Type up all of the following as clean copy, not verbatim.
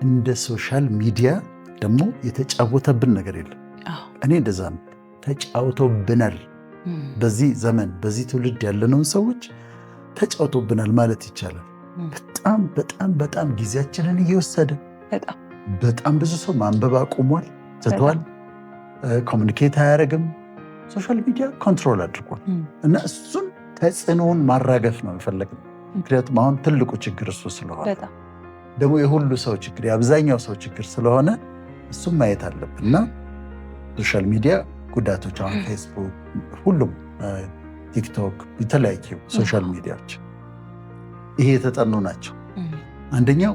እንደ ሶሻል ሚዲያ ደግሞ የተጫወተብን ነገር የለም። እኔ እንደዛ ነው። ተጫውቶብናል። በዚህ ዘመን በዚህ ትውልድ ያለነውን ሰዎች ተጫውቶብናል ማለት ይቻላል። በጣም በጣም በጣም ጊዜያችንን እየወሰደ በጣም ብዙ ሰው ማንበብ አቁሟል፣ ትቷል፣ ኮሚኒኬት አያደርግም። ሶሻል ሚዲያ ኮንትሮል አድርጓል እና እሱን ተጽዕኖውን ማራገፍ ነው የፈለግነው። ምክንያቱም አሁን ትልቁ ችግር እሱ ስለሆነ ደግሞ የሁሉ ሰው ችግር የአብዛኛው ሰው ችግር ስለሆነ እሱም ማየት አለብን እና ሶሻል ሚዲያ ጉዳቶች አሁን ፌስቡክ፣ ሁሉም ቲክቶክ፣ የተለያዩ ሶሻል ሚዲያዎች ይሄ የተጠኑ ናቸው። አንደኛው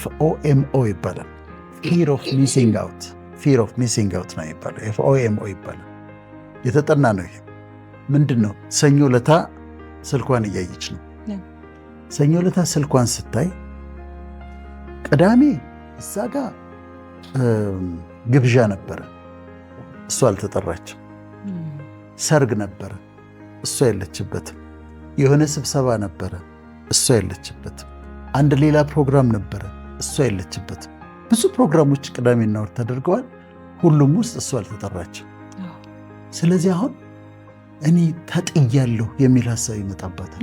FOMO ይባላል። ፊር ኦፍ ሚሲንግ አውት ነው ይባላል። FOMO ይባላል። የተጠና ነው። ይሄ ምንድን ነው? ሰኞ ለታ ስልኳን እያየች ነው። ሰኞ ለታ ስልኳን ስታይ ቅዳሜ እዛ ጋ ግብዣ ነበረ፣ እሷ አልተጠራችም። ሰርግ ነበረ፣ እሷ የለችበትም። የሆነ ስብሰባ ነበረ፣ እሷ የለችበትም። አንድ ሌላ ፕሮግራም ነበረ፣ እሷ የለችበትም። ብዙ ፕሮግራሞች ቅዳሜና እሑድ ተደርገዋል። ሁሉም ውስጥ እሷ አልተጠራችም። ስለዚህ አሁን እኔ ተጥያለሁ የሚል ሀሳብ ይመጣባታል።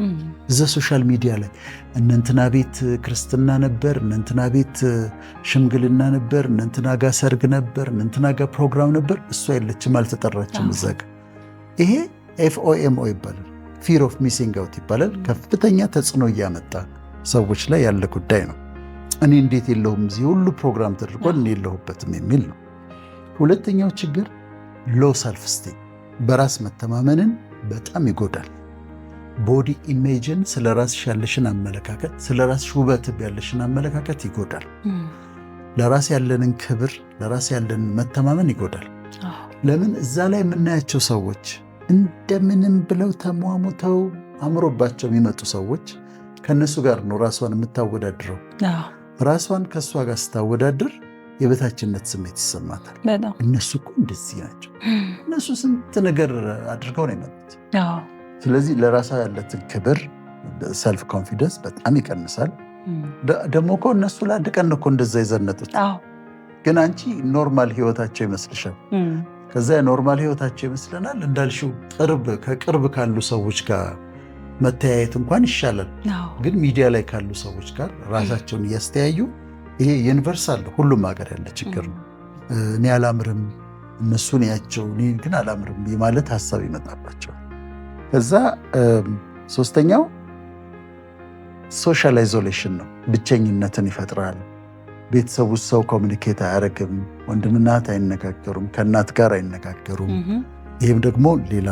እዛ ሶሻል ሚዲያ ላይ እነንትና ቤት ክርስትና ነበር፣ እነንትና ቤት ሽምግልና ነበር፣ እነንትና ጋር ሰርግ ነበር፣ እነንትና ጋር ፕሮግራም ነበር፣ እሷ የለችም፣ አልተጠራችም እዛ ጋር። ይሄ FOMO ይባላል። ፊር ኦፍ ሚሲንግ አውት ይባላል። ከፍተኛ ተጽዕኖ እያመጣ ሰዎች ላይ ያለ ጉዳይ ነው። እኔ እንዴት የለሁም እዚህ ሁሉ ፕሮግራም ተደርጓል እኔ የለሁበትም የሚል ነው። ሁለተኛው ችግር ሎ ሰልፍ ስቲም፣ በራስ መተማመንን በጣም ይጎዳል። ቦዲ ኢሜጅን፣ ስለ ራስሽ ያለሽን አመለካከት፣ ስለ ራስሽ ውበት ያለሽን አመለካከት ይጎዳል። ለራስ ያለንን ክብር፣ ለራስ ያለንን መተማመን ይጎዳል። ለምን? እዛ ላይ የምናያቸው ሰዎች እንደምንም ብለው ተሟሙተው አምሮባቸው የሚመጡ ሰዎች ከነሱ ጋር ነው ራሷን የምታወዳድረው። ራሷን ከእሷ ጋር ስታወዳድር የበታችነት ስሜት ይሰማታል። እነሱ እኮ እንደዚህ ናቸው፣ እነሱ ስንት ነገር አድርገው ነው የመጡት። ስለዚህ ለራሷ ያለትን ክብር፣ ሰልፍ ኮንፊደንስ በጣም ይቀንሳል። ደግሞ እኮ እነሱ ለአንድ ቀን እኮ እንደዛ የዘነጡት፣ ግን አንቺ ኖርማል ህይወታቸው ይመስልሻል። ከዛ ኖርማል ህይወታቸው ይመስለናል። እንዳልሽው ከቅርብ ካሉ ሰዎች ጋር መተያየት እንኳን ይሻላል። ግን ሚዲያ ላይ ካሉ ሰዎች ጋር ራሳቸውን እያስተያዩ፣ ይሄ ዩኒቨርሳል ሁሉም ሀገር ያለ ችግር ነው። እኔ አላምርም፣ እነሱን ያቸው፣ እኔ ግን አላምርም የማለት ሀሳብ ይመጣባቸዋል። ከዛ ሶስተኛው ሶሻል አይዞሌሽን ነው። ብቸኝነትን ይፈጥራል። ቤተሰብ ውስጥ ሰው ኮሚኒኬት አያደርግም። ወንድምና እህት አይነጋገሩም፣ ከእናት ጋር አይነጋገሩም። ይህም ደግሞ ሌላ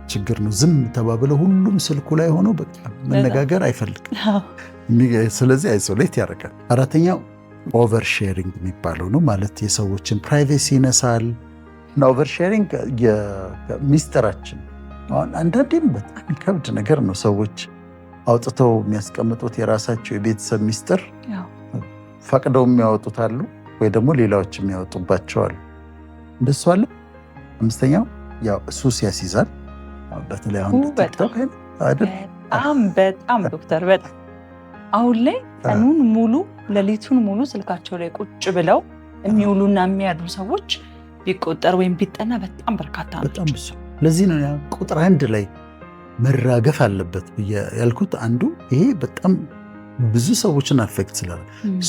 ችግር ነው። ዝም ተባብለው ሁሉም ስልኩ ላይ ሆኖ በቃ መነጋገር አይፈልግም። ስለዚህ አይሶሌት ያደርጋል። አራተኛው ኦቨር ሼሪንግ የሚባለው ነው። ማለት የሰዎችን ፕራይቬሲ ይነሳል። እና ኦቨር ሼሪንግ ሚስጥራችን አሁን አንዳንዴም በጣም የሚከብድ ነገር ነው። ሰዎች አውጥተው የሚያስቀምጡት የራሳቸው የቤተሰብ ሚስጥር ፈቅደው የሚያወጡት አሉ፣ ወይ ደግሞ ሌላዎች የሚያወጡባቸው አሉ። እንደሱ አለ። አምስተኛው ያው ሱስ ያስይዛል። በተለይ አሁን ቲክቶክ አይደል? በጣም ዶክተር፣ በጣም አሁን ላይ ቀኑን ሙሉ ሌሊቱን ሙሉ ስልካቸው ላይ ቁጭ ብለው የሚውሉና የሚያድሩ ሰዎች ቢቆጠር ወይም ቢጠና በጣም በርካታ ናቸው። በጣም ብዙ። ለዚህ ነው ቁጥር 1 ላይ መራገፍ አለበት ብዬ ያልኩት። አንዱ ይሄ በጣም ብዙ ሰዎችን አፌክት ስላለ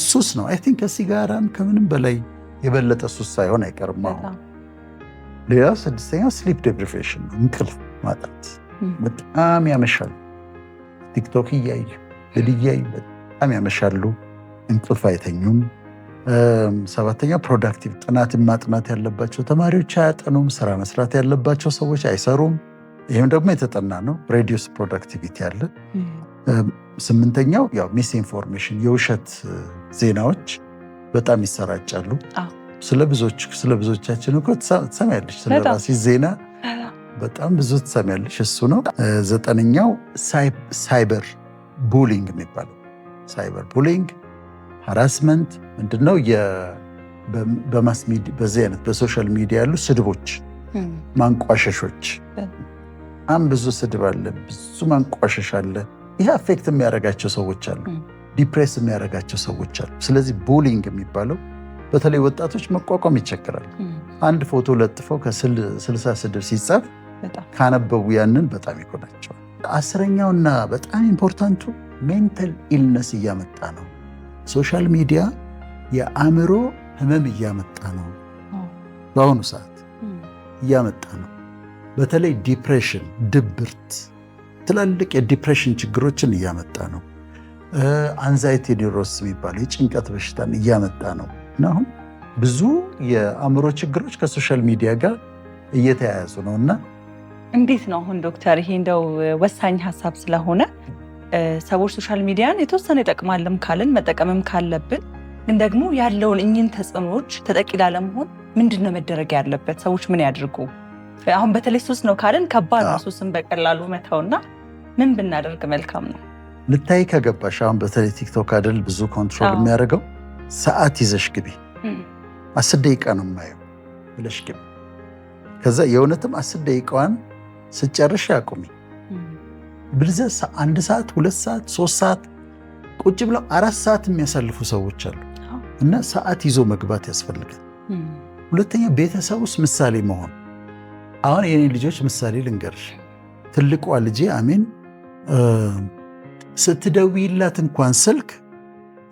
ሱስ ነው። አይ ቲንክ ከሲጋራም ከምንም በላይ የበለጠ ሱስ ሳይሆን አይቀርም። አሁን ሌላው 6ኛው ስሊፕ ዴፕሪቬሽን ነው። እንቅልፍ ማጣት። በጣም ያመሻሉ። ቲክቶክ እያዩ እያዩ በጣም ያመሻሉ፣ እንቅልፍ አይተኙም። 7ኛው ፕሮዳክቲቭ፣ ጥናትን ማጥናት ያለባቸው ተማሪዎች አያጠኑም። ስራ መስራት ያለባቸው ሰዎች አይሰሩም። ይህም ደግሞ የተጠና ነው። ሬዲዩስ ፕሮዳክቲቪቲ አለ። 8ኛው ያው ሚስ ኢንፎርሜሽን፣ የውሸት ዜናዎች በጣም ይሰራጫሉ። ስለ ብዙዎቻችን እኮ ትሰሚያለሽ፣ ስለ ራስሽ ዜና በጣም ብዙ ትሰሚያለሽ። እሱ ነው። 9ኛው ሳይበር ቡሊንግ የሚባለው። ሳይበር ቡሊንግ ሃራስመንት ምንድነው? በማስ ሚዲያ በዚህ አይነት በሶሻል ሚዲያ ያሉ ስድቦች፣ ማንቋሸሾች፣ በጣም ብዙ ስድብ አለ፣ ብዙ ማንቋሸሽ አለ። ይህ አፌክት የሚያደርጋቸው ሰዎች አሉ። ዲፕሬስ የሚያደርጋቸው ሰዎች አሉ። ስለዚህ ቡሊንግ የሚባለው በተለይ ወጣቶች መቋቋም ይቸግራል። አንድ ፎቶ ለጥፈው ከ60 ስድብ ሲጻፍ ካነበቡ ያንን በጣም ይጎዳቸዋል። 10ኛውና በጣም ኢምፖርታንቱ ሜንታል ኢልነስ እያመጣ ነው። ሶሻል ሚዲያ የአእምሮ ህመም እያመጣ ነው። በአሁኑ ሰዓት እያመጣ ነው። በተለይ ዲፕሬሽን፣ ድብርት፣ ትላልቅ የዲፕሬሽን ችግሮችን እያመጣ ነው። አንዛይቲ ኒውሮስ የሚባለው የጭንቀት በሽታን እያመጣ ነው እና አሁን ብዙ የአእምሮ ችግሮች ከሶሻል ሚዲያ ጋር እየተያያዙ ነው። እና እንዴት ነው አሁን ዶክተር፣ ይሄ እንደው ወሳኝ ሀሳብ ስለሆነ ሰዎች ሶሻል ሚዲያን የተወሰነ ይጠቅማልም ካልን መጠቀምም ካለብን ግን ደግሞ ያለውን እኚህን ተጽዕኖዎች ተጠቂ ላለመሆን ምንድን ነው መደረግ ያለበት? ሰዎች ምን ያድርጉ? አሁን በተለይ ሱስ ነው ካልን ከባድ ነው ሱስን በቀላሉ መተውና ምን ብናደርግ መልካም ነው? ልታይ ከገባሽ አሁን በተለይ ቲክቶክ አይደል ብዙ ኮንትሮል የሚያደርገው። ሰዓት ይዘሽ ግቢ፣ 10 ደቂቃ ነው የማየው ብለሽ ግቢ። ከዛ የእውነትም 10 ደቂቃዋን ስጨርሽ አቁሚ። ብልዘ 1 ሰዓት 2 ሰዓት 3 ሰዓት ቁጭ ብለው 4 ሰዓት የሚያሳልፉ ሰዎች አሉ። እና ሰዓት ይዞ መግባት ያስፈልጋል። ሁለተኛ ቤተሰብ ውስጥ ምሳሌ መሆን። አሁን የኔ ልጆች ምሳሌ ልንገርሽ። ትልቋ ልጄ አሜን ስትደውይላት እንኳን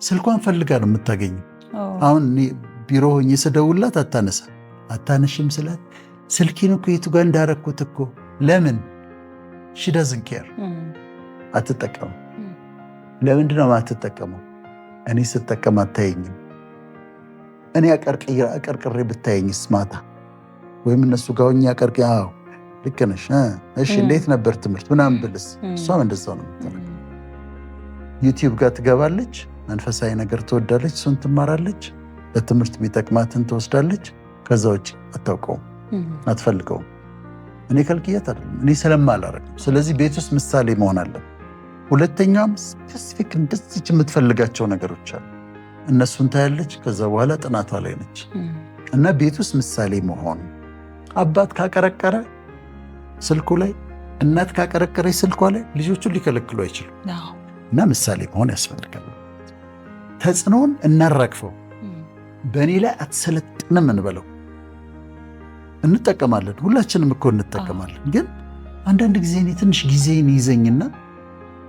ስልኳን ፈልጋ ነው የምታገኘው። አሁን ቢሮ ሆኜ ስደውላት አታነሽም ስላት ስልኬን እኮ የቱ ጋር እንዳረኩት እኮ። ለምን ሺ ዳዝንት ኬር፣ አትጠቀሙ። ለምንድን ነው አትጠቀመው? እኔ ስጠቀም አታየኝም። እኔ አቀርቅሬ ብታየኝስ ማታ ወይም እነሱ ጋር ሆኜ ልክ ነሽ እሺ እንዴት ነበር ትምህርት ምናምን ብልስ እሷም እንደዛው ነው የምትለው። ዩቲዩብ ጋር ትገባለች፣ መንፈሳዊ ነገር ትወዳለች፣ እሱን ትማራለች፣ ለትምህርት የሚጠቅማትን ትወስዳለች። ከዛ ውጭ አታውቀውም፣ አትፈልገውም። እኔ ከልክያት አይደለም፣ እኔ ስለማላረግም። ስለዚህ ቤት ውስጥ ምሳሌ መሆን አለ። ሁለተኛም ስፔሲፊክ እንደዚች የምትፈልጋቸው ነገሮች አሉ፣ እነሱን ታያለች። ከዛ በኋላ ጥናቷ ላይ ነች። እና ቤት ውስጥ ምሳሌ መሆን፣ አባት ካቀረቀረ ስልኩ ላይ፣ እናት ካቀረቀረች ስልኳ ላይ ልጆቹን ሊከለክሉ አይችሉም። እና ምሳሌ መሆን ያስፈልጋል። ተጽዕኖውን እናራግፈው። በእኔ ላይ አትሰለጥንም እንበለው። እንጠቀማለን፣ ሁላችንም እኮ እንጠቀማለን። ግን አንዳንድ ጊዜ እኔ ትንሽ ጊዜን ይዘኝና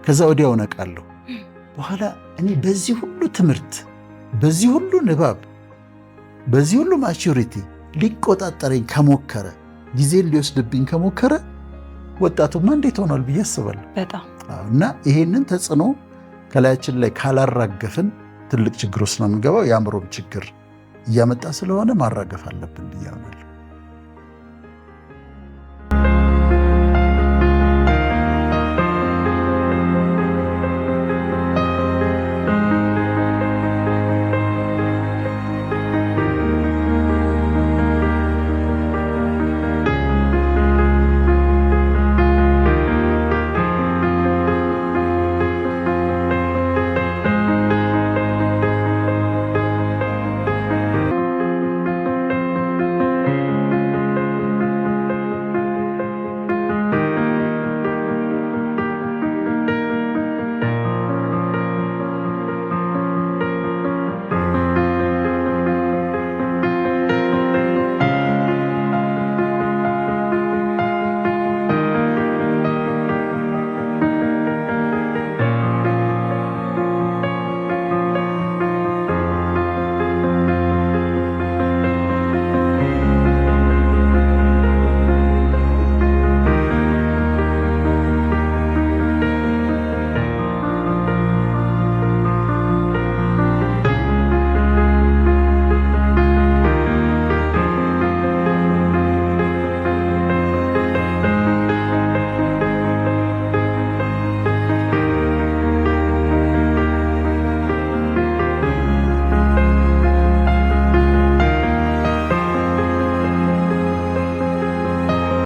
ከዛ ወዲያው ነቃለሁ። በኋላ እኔ በዚህ ሁሉ ትምህርት፣ በዚህ ሁሉ ንባብ፣ በዚህ ሁሉ ማቹሪቲ ሊቆጣጠረኝ ከሞከረ፣ ጊዜን ሊወስድብኝ ከሞከረ ወጣቱማ እንዴት ሆኗል ብዬ አስባለሁ። በጣም እና ይሄንን ተጽዕኖ ከላያችን ላይ ካላራገፍን ትልቅ ችግር ውስጥ ነው የምንገባው። የአእምሮም ችግር እያመጣ ስለሆነ ማራገፍ አለብን ብዬ አምናለሁ።